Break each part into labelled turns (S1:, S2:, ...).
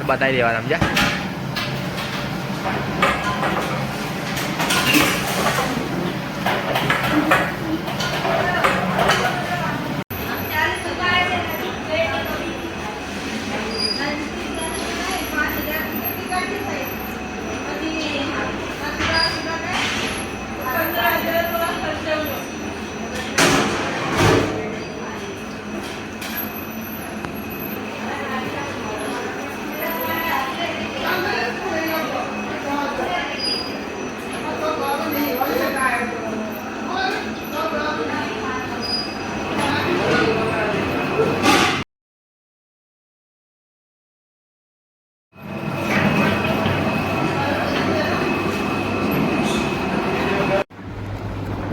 S1: बताई देवा समझा।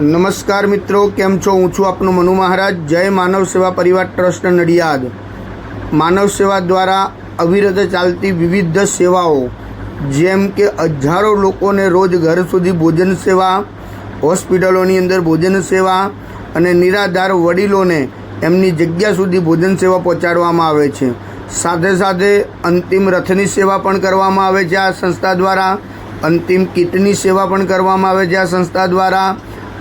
S2: नमस्कार मित्रों, केम छो? हूँ छूँ आपनो मनु महाराज। जय मानव सेवा परिवार ट्रस्ट नडियाद। मानव सेवा द्वारा अविरत चालती विविध सेवाओं जेम के हजारों लोकोने रोज घर सुधी भोजन सेवा, होस्पिटलोनी अंदर भोजन सेवा अने निराधार वडीलोने एमनी जग्या सुधी भोजन सेवा पहोंचाडवामां आवे छे। साथे साथे अंतिम रथनी सेवा पण करवामां आवे छे आ संस्था द्वारा। अंतिम किटनी सेवा पण करवामां आवे छे आ संस्था द्वारा।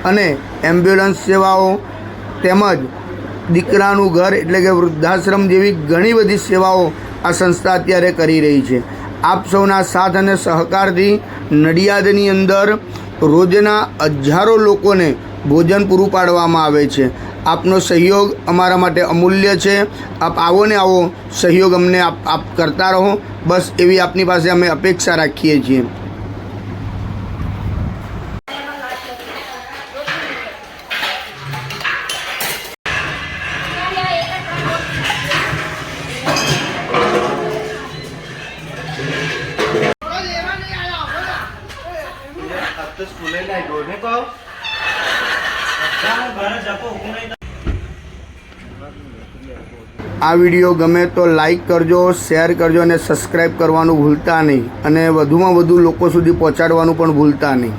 S2: अने एम्ब्युलन्स सेवाओं तेमज दीकरानुं घर एटले के वृद्धाश्रम जेवी घणी बधी सेवाओं आ संस्था अत्यारे करी रही है। आप सौना साथ अने सहकारथी नडियादनी अंदर रोजना हजारों लोकोने भोजन पूरुं पाडवामां आवे छे। आपनो सहयोग अमारा माटे अमूल्य है। आप आवो ने आवो सहयोग अमने आप करता रहो, बस एवी आपनी पासे अमे अपेक्षा राखीए छीए। आ विडियो गमे तो लाइक करजो, शेर करजो और सब्सक्राइब करवानुं भूलता नहीं अने वधुमां वधु लोको सुधी पहोंचाडवानुं पण भूलता नहीं।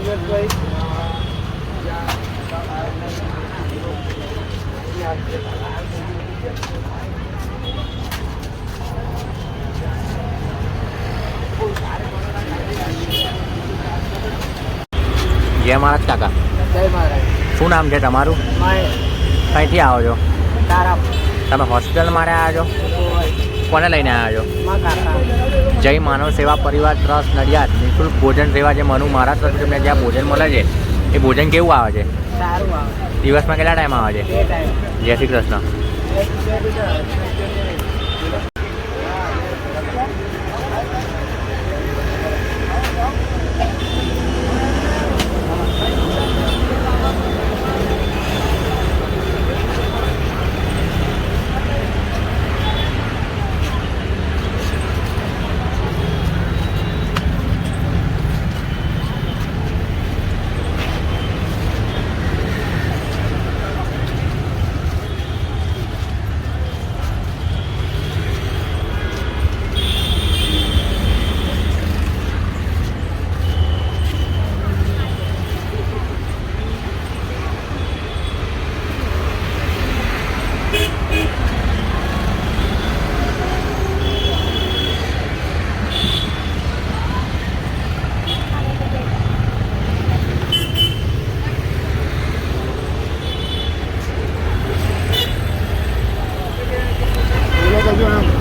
S1: જય મહારાજ કાકા,
S3: જય મહારાજ.
S1: શું નામ છે તમારું? કઈથી આવો છો?
S3: તારા
S1: તમે હોસ્પિટલ માટે આવ્યા છો? કોને લઈને આવ્યા છો?
S3: માં કાકા
S1: જય માનવ સેવા પરિવાર ટ્રસ્ટ નડિયાદ નિઃશુલ્ક ભોજન સેવા જે મનુ મહારાજ તરફથી તમને જ્યાં ભોજન મળે છે એ ભોજન કેવું આવે છે?
S3: સારું આવે.
S1: દિવસમાં કેટલા ટાઈમ આવે છે?
S3: એ ટાઈમ
S1: જય શ્રી કૃષ્ણ.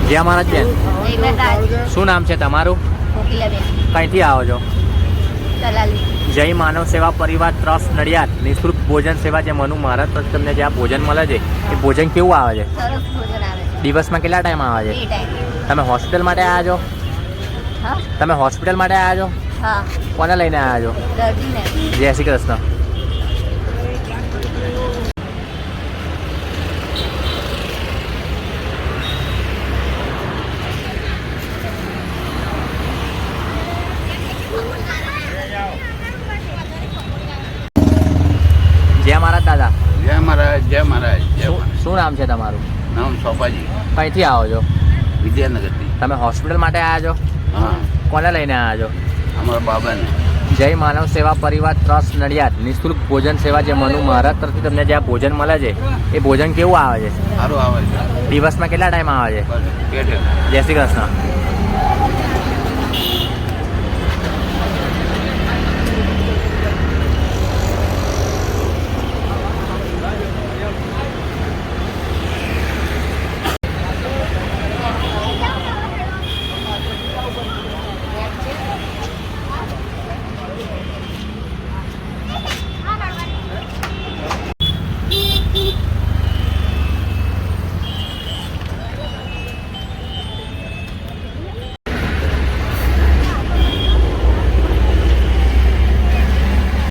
S1: જય મહારાજ બેન, શું નામ છે તમારું? કઈથી આવો છો? જય માનવ સેવા પરિવાર ટ્રસ્ટ નડિયાદ નિઃશુલ્ક ભોજન સેવા જે મનુ મહારાજ તરફથી તમને જ્યાં ભોજન મળે છે એ ભોજન કેવું આવે છે?
S4: સરસ ભોજન આવે છે.
S1: દિવસમાં કેટલા ટાઈમ આવે
S4: એ
S1: છે?
S4: ટાઈમ.
S1: તમે હોસ્પિટલ માટે આવ્યા છો?
S4: હા
S1: તમે હોસ્પિટલ માટે આવ્યા છો?
S4: હા
S1: કોને લઈને આવ્યા છો?
S4: દર્દીને.
S1: જય શ્રી કૃષ્ણ. જય મહારાજ દાદા,
S5: જય મહારાજ, જય મહારાજ, જય મહારાજ.
S1: શું નામ છે તમારું?
S5: નામ સોપાજી,
S1: કઈથી આવો છો?
S5: વિદ્યાનગરથી.
S1: તમે હોસ્પિટલ માટે આવ્યા છો?
S5: હા,
S1: કોને લઈને આવ્યા છો?
S5: અમારા બાબાને.
S1: જય માનવ સેવા પરિવાર ટ્રસ્ટ નડિયાદ નિઃશુલ્ક ભોજન સેવા જે મનુ મહારાજ તરફથી તમને જ્યાં ભોજન મળે છે એ ભોજન કેવું આવે છે?
S5: સારું આવે છે.
S1: દિવસમાં કેટલા ટાઈમ આવે છે?
S5: બસ પેટે.
S1: જય શ્રી કૃષ્ણ.